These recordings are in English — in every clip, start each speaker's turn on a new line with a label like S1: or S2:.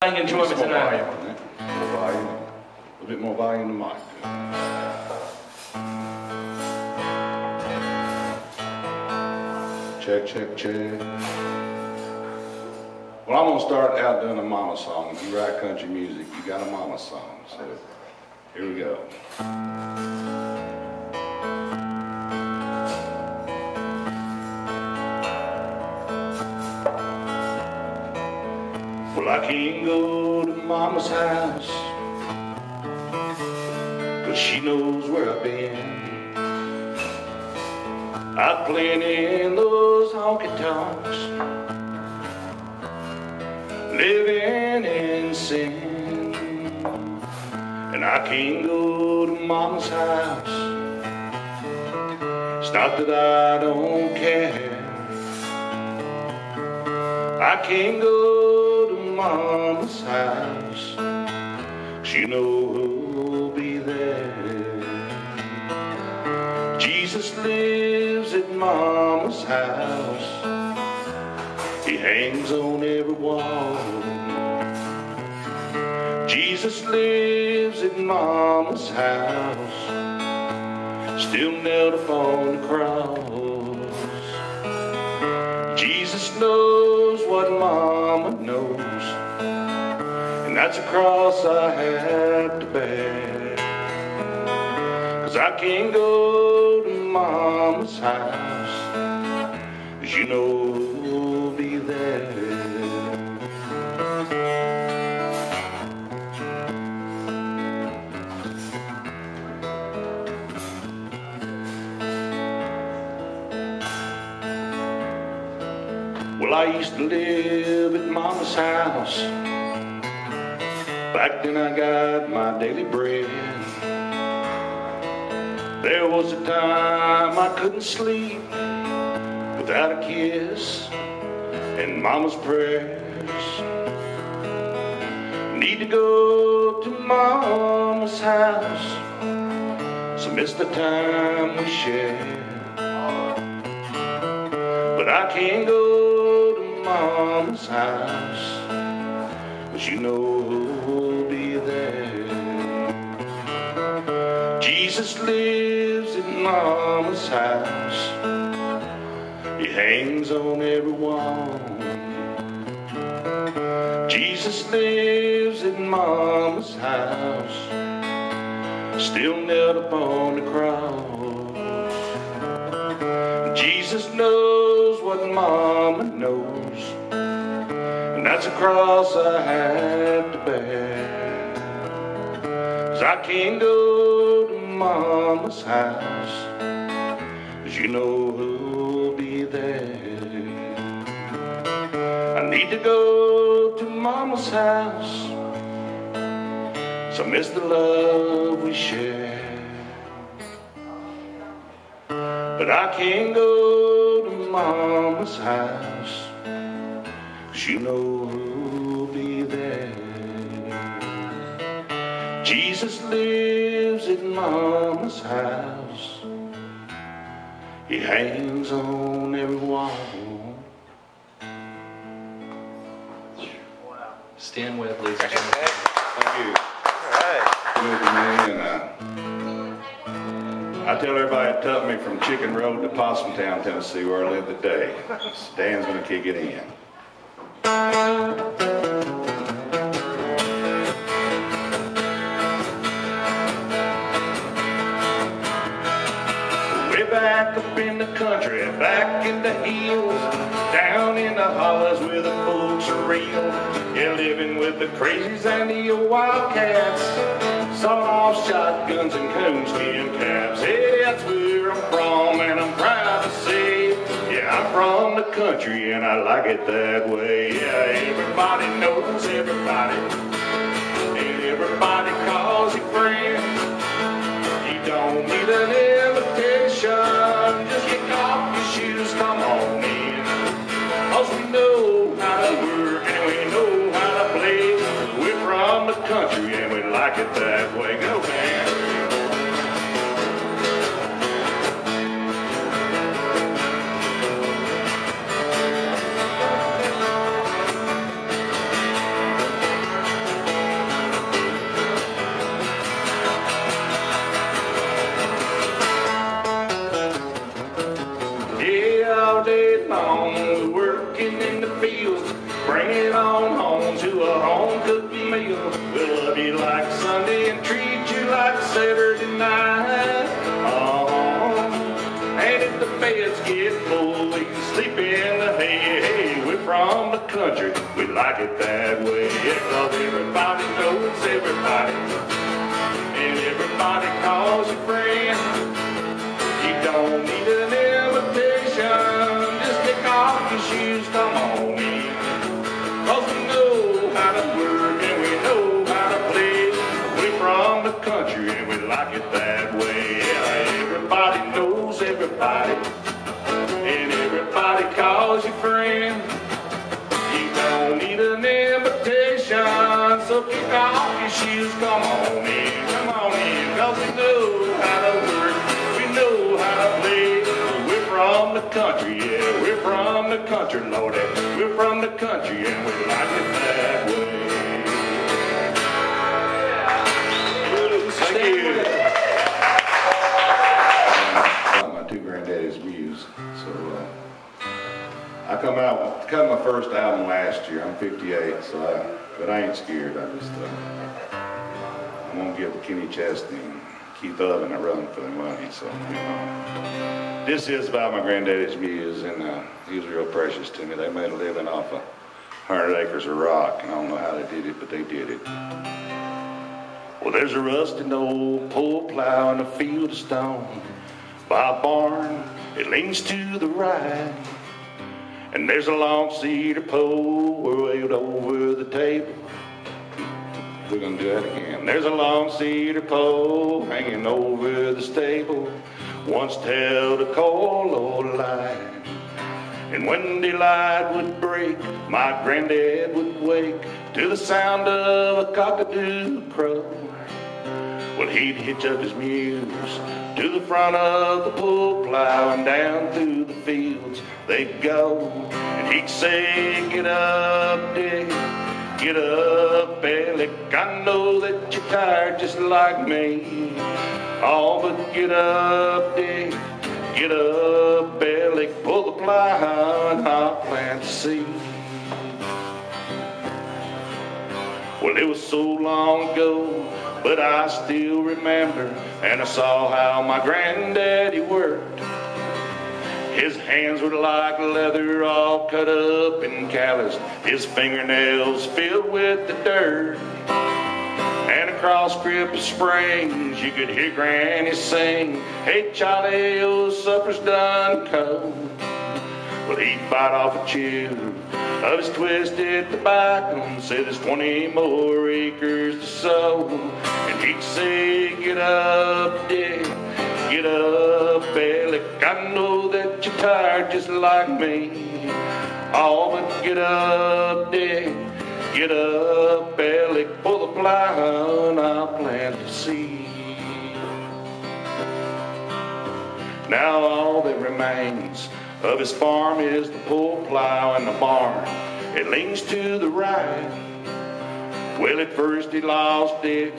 S1: Enjoyment tonight.
S2: More volume. A little bit more volume than mine. Check, check, check. Well, I'm going to start out doing a mama song. If you write country music, you got a mama song. So here we go. Well, I can't go to mama's house, 'cause she knows where I've been. I've plenty in those honky-tonks, living in sin. And I can't go to mama's house. It's not that I don't care. I can't go to mama's house, 'cause you know who'll be there. Jesus lives at mama's house. He hangs on every wall. Jesus lives at mama's house, still knelt upon the cross. Jesus knows what mama knows, and that's a cross I have to bear. 'Cause I can't go to mama's house, 'cause you know who'll be there. Well, I used to live at mama's house. Back then I got my daily bread. There was a time I couldn't sleep without a kiss and mama's prayers. Need to go to mama's house, so miss the time we share. But I can't go to mama's house, 'cause you know who'll be there. Jesus lives in mama's house. He hangs on every wall. Jesus lives in mama's house, still knelt upon the cross. Jesus knows what mama knows, and that's a cross I have to bear. 'Cause I can't go to mama's house, 'cause you know who'll be there. I need to go to mama's house, so miss the love we share. But I can't go to mama's house, 'cause you know who'll be there. Jesus lives at mama's house. He hangs on every wall.
S1: Stan Webb, ladies and gentlemen.
S2: Thank you.
S3: All right.
S2: Good to me, and I tell everybody it took me from Chicken Road to Possumtown, Tennessee, where I live today. Stan's gonna kick it in. Way back up in the country, back in the hills, down in the hollers where the folks are real. Yeah, living with the crazies and the old wildcats, sawing off shotguns and coonskin caps. Hey, that's where I'm from, and I'm proud to say, yeah, I'm from the country, and I like it that way. Yeah, everybody knows everybody, and everybody calls you friend. You don't need an invitation, just kick off your shoes, come on in. 'Cause we know how to work and we know how to play. We're from the country and we like it that way. Go, man. country, we like it that way. Yeah, 'cause everybody knows everybody, and everybody calls you friend. You don't need an invitation, just take off your shoes, come on in. 'Cause we know how to work and we know how to play. We're from the country and we like it that way. Yeah, everybody knows everybody, and everybody calls you friend. You don't need an invitation, so kick off your shoes, come on in, 'cause we know how to work, we know how to play. We're from the country, yeah, we're from the country, Lordy. We're from the country and we like it that way. Thank you. My two granddaddy's muse. So I cut my first album last year. I'm 58, but I ain't scared. I'm gonna give Kenny Chesney and Keith Urban a run for their money. So this is about my granddaddy's muse, and he was real precious to me. They made a living off of 100 acres of rock, and I don't know how they did it, but they did it. Well, there's a rusted old pull plow in a field of stone by a barn, it leans to the right. And there's a long cedar pole way over the table. We're gonna do that again. There's a long cedar pole hanging over the stable, once held a coal old line. And when daylight would break, my granddad would wake to the sound of a cockatoo crow. Well, he'd hitch up his muse to the front of the pull plow, and down through the fields they'd go. And he'd say, get up, Dick, get up, Alec. I know that you're tired just like me. Oh, but get up, Dick, get up, Alec. Pull the plow and I'll plant the seed. Well, it was so long ago, but I still remember, and I saw how my granddaddy worked. His hands were like leather, all cut up and calloused, his fingernails filled with the dirt. And across Cripple Springs you could hear Granny sing, hey Charlie, oh supper's done cold. Well, he'd bite off a chew of his twisted tobacco and say there's 20 more acres to sow. And he'd say, get up, Dick, get up, Alec. I know that you're tired just like me. Oh, but get up, Dick, get up, Alec. Pull the plow and I'll plant the seed. Now all that remains of his farm is the pull plow and the barn. It leans to the right. Well, at first he lost Dick,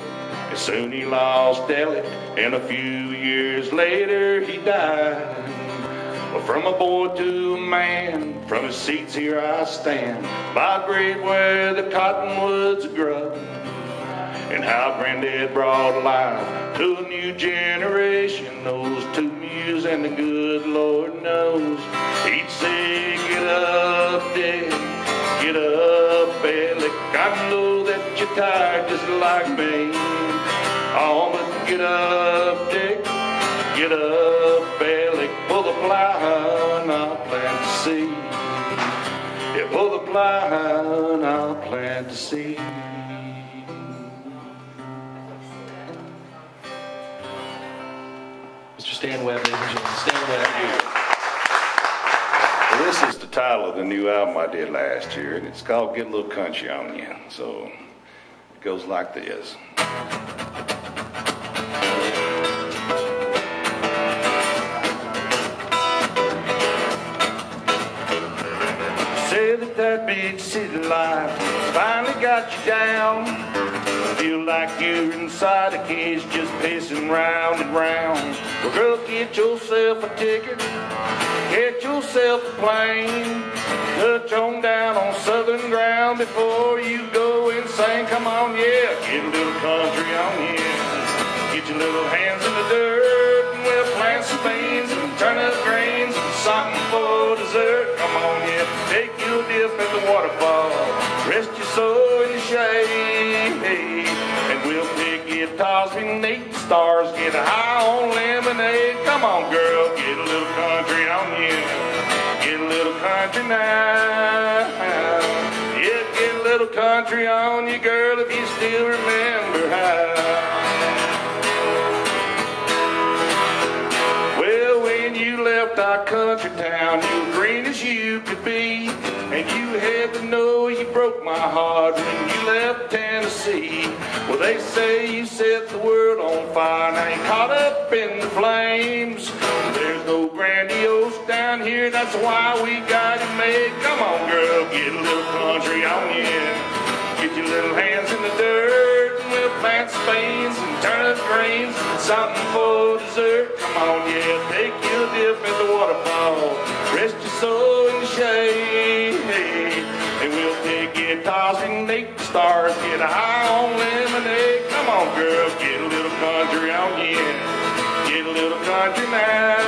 S2: and soon he lost Alec, and a few years later he died. Well, from a boy to a man, from his seats here I stand, by a grave where the cottonwoods grow. And how Granddad brought life to a new generation, those two mules and the good Lord knows. He'd say, get up, Dick, get up, Alec. I know that you're tired just like me. Oh, but get up, Dick, get up, Alec. Pull the plow and I'll plant the seed. Yeah, pull the plow and I'll plant the seed.
S1: Mr. Stan Webb, ladies and gentlemen. Stan Webb.
S2: Well, this is the title of the new album I did last year, and it's called Get a Little Country on You. So it goes like this. Say that big city life finally got you down. Feel like you're inside a cage just pacing round and round. Well, girl, get yourself a ticket, get yourself a plane. Touch on down on southern ground before you go insane. Come on, yeah, get a little country on you. Get your little hands in the dirt, and we'll plant some beans and turn up grains and something for dessert. Come on, yeah, take your dip at the waterfall. and 8 stars, get high on lemonade. Come on, girl, get a little country on you. Get a little country now. Yeah, get a little country on you, girl, if you still remember how. Well, when you left our country town, you were green as you could be. And you had to know you broke my heart when you left Tennessee. Well, they say you set the world on fire, now you're caught up in the flames. There's no grandiose down here, that's why we got it made. Come on, girl, get a little country on you. Get your little hands in the dirt, and we'll plant spades and turnip greens, something for dessert. Come on, yeah, take your dip at the waterfall, rest your soul in the shade. And we'll take guitars and 8 stars, get high on lemonade. Come on, girl, get a little country on you. Get a little country now.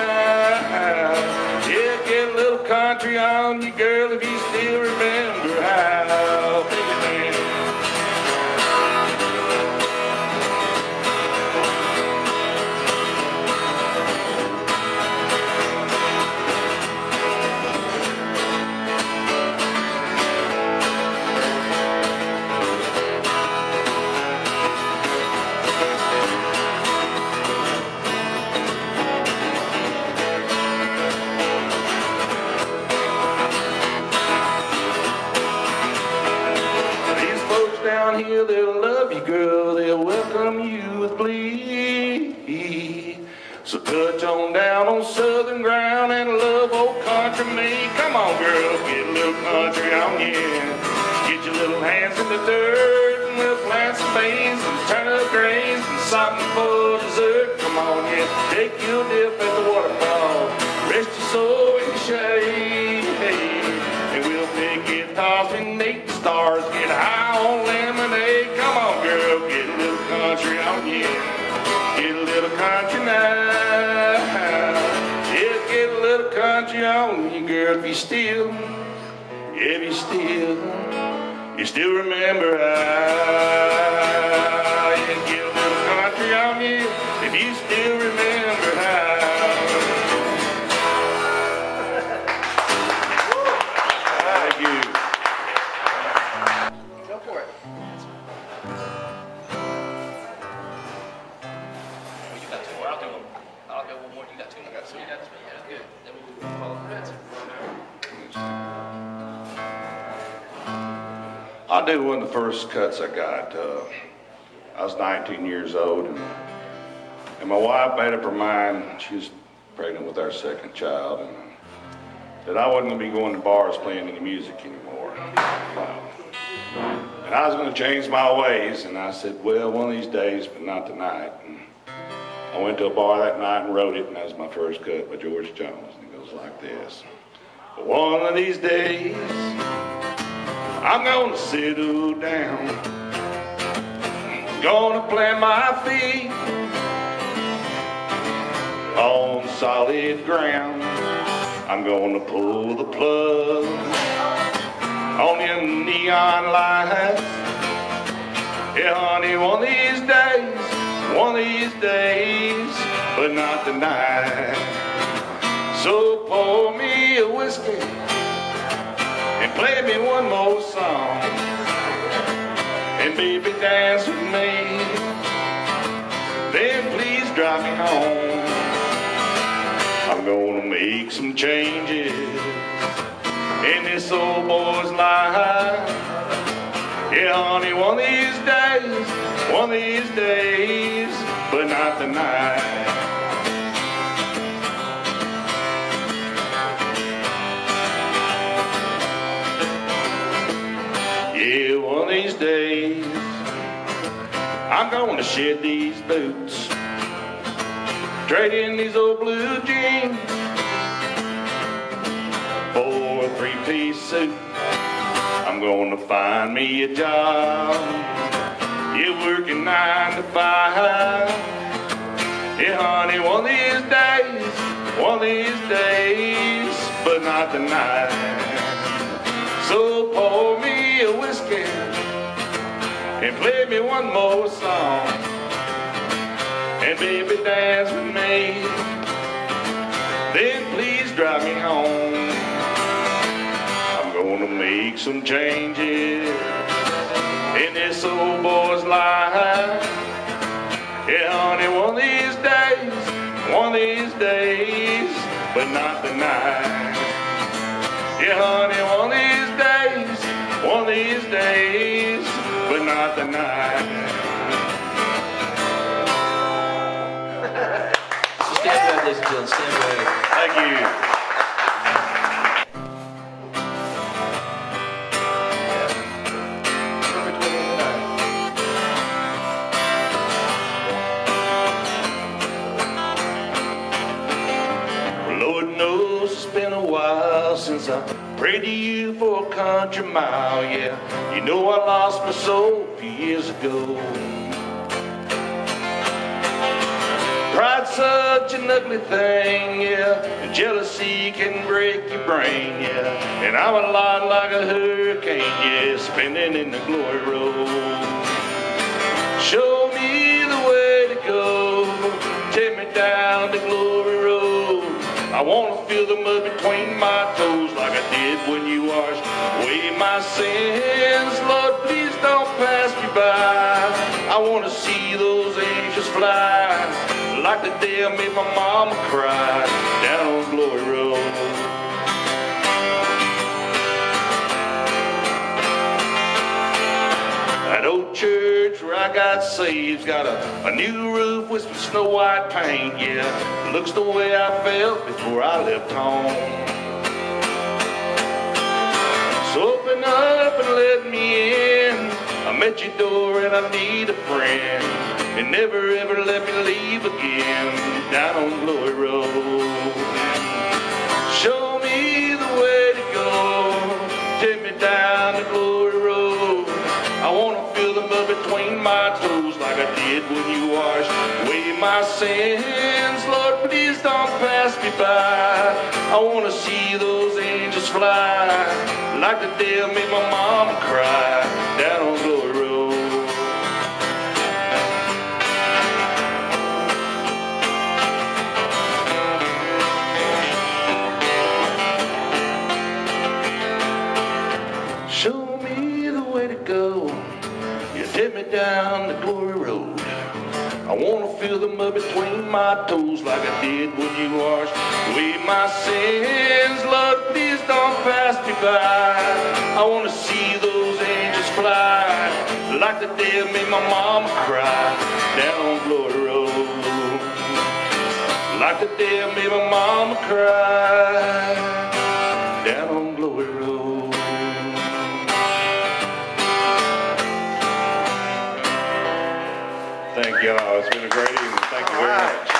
S2: Yeah, get a little country on you, girl, if you still remember how. Take it, man. Down here, they'll love you, girl, they'll welcome you with glee. So touch on down on southern ground and love old country me. Come on, girl, get a little country on you. Get your little hands in the dirt, and we'll plant some beans and turnip greens and something for dessert. Come on, yeah, take your dip at the waterfall, rest your soul in the shade. And we'll pick guitars and 8 stars, get high on lemonade. Come on, girl, get a little country on you. Get a little country now. Yeah, get a little country on you, girl, if you still remember how. Yeah, get a little country on you, if you still remember how. Thank you.
S1: Go for it. You got 2 more. I'll do 1. I'll go 1 more. You got 2. I got 2. You got 3. Yeah, good. Then we'll follow the rest.
S2: I'll do one of the first cuts I got. I was 19 years old, and my wife made up her mind. She was pregnant with our 2nd child, and that I wasn't going to be going to bars playing any music anymore. And I was going to change my ways, and I said, well, one of these days, but not tonight. And I went to a bar that night and wrote it, and that was my first cut by George Jones, and it goes like this. One of these days, I'm gonna settle down, gonna plant my feet on solid ground. I'm gonna pull the plug on them neon lights. Yeah, honey, one of these days, but not tonight. So pour me a whiskey and play me one more song, and baby, dance with me. Then please drive me home. I'm gonna make some changes in this old boy's life. Yeah, honey, one of these days, but not tonight. Yeah, one of these days, I'm gonna shed these boots, trade in these old blue jeans for a 3-piece suit. I'm gonna find me a job, yeah, working 9 to 5. Yeah, honey, one of these days, but not tonight. So pour me a whiskey and play me one more song, and baby, dance with me. Then please drive me home. I'm gonna make some changes in this old boy's life. Yeah, honey, one of these days, but not tonight. Yeah, honey, one of these days, but not tonight.
S1: So stand by, ladies and gentlemen, stand by.
S2: Thank you. Lord knows it's been a while since I prayed to you for a country mile. Yeah, you know I lost my soul a few years ago. Pride's such an ugly thing, yeah, and jealousy can break your brain, yeah. And I'm a lot like a hurricane, yeah, spinning in the glory road. Show me the way to go, take me down the glory road. I want to feel the mud between my toes like I did when you washed away my sins. Lord, please don't pass me by. I want to see those angels fly like the day I made my mama cry down on Glory Road. That old church where I got saved's got a new roof with some snow white paint, yeah. Looks the way I felt before I left home. So open up and let me in. I'm at your door and I need a friend. And never ever let me leave again down on Glory Road. Show me the way to go, take me down the Glory Road. I want to feel the mud between my toes like I did when you washed away my sins. Lord, please don't pass me by. I want to see those angels fly like the day I made my mama cry down on Glory Road. Show me the way to go, you take me down the Glory Road. I want to feel the mud between my toes like I did when you washed away my sins. Lord, please don't pass me by. I want to see those angels fly like the day I made my mama cry down on Glory Road. Like the day I made my mama cry down on Glory Road. Thank y'all. It's been a great evening. Thank you very much.